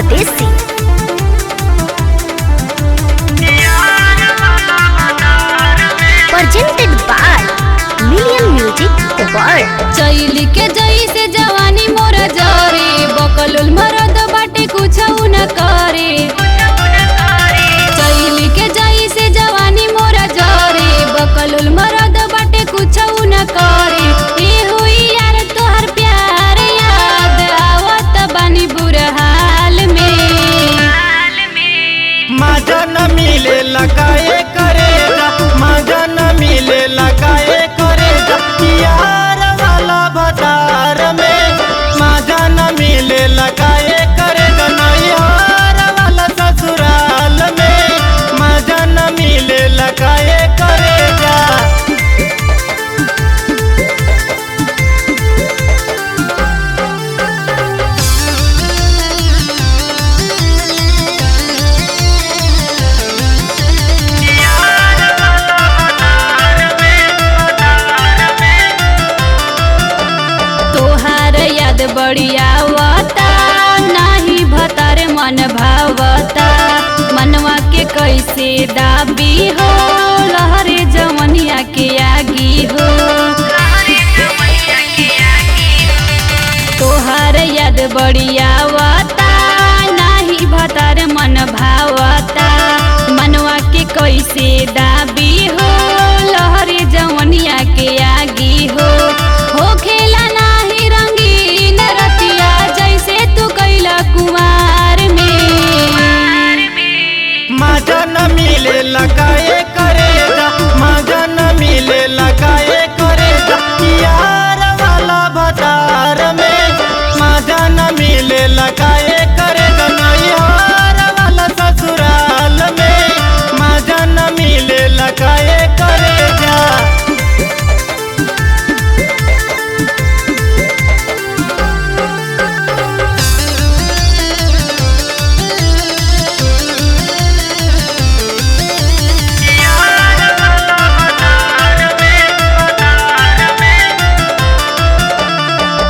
परदेसी। Presented by Million Music World। चैली के जई से जवानी मोरा जरे, बकलुल मरद बाटे कुछ न करे। चैली के जई से जवानी मोरा जरे, बकलुल मरद बाटे कुछ न करे। ए हुई यार तोहर प्यार याद आवत बानी बुरा हाल में। मजा न मिले लगाए करेगा, मजा न मिले लगाए करेगा यार वाला भतार में। मजा न मिले लगाए करेगा यार वाला ससुराल में। मजा न मिले लगाए करेगा। याद बढ़िया आवता नाही भतारे मन भावता। मनवा के कैसे दाबी हो, लहरे जवनिया के आगी हो। तोहार याद बढ़िया आवता नाही भतारे मन भावता। मनवा के कैसे दाबी हो, लहरे जवनिया के आगी हो खेला नाही रंगीन रतिया जैसे तू कैला कुमार में। मजा न मिले लगाए करेगा, मजा न मिले लगाए करेगा यार वाला भतार में। मजा न मिले लगाए करेगा यार वाला ससुराल में। मजा न मिले लगाए करेगा।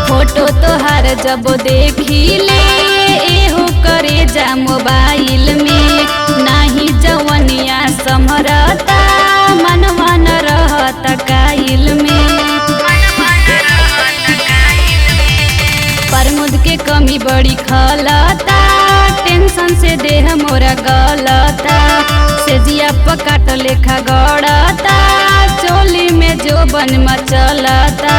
फोटो तोहार जब देखिले एहो करे जा मोबाइल में। नाही जवनिया समरता मनवा न रहता काइल में। प्रमोद के कमी बड़ी खलता, टेंशन से देह मोरा गलता। सेजिया पकाट लेखा गड़ता, चोली में जो बन मचलता।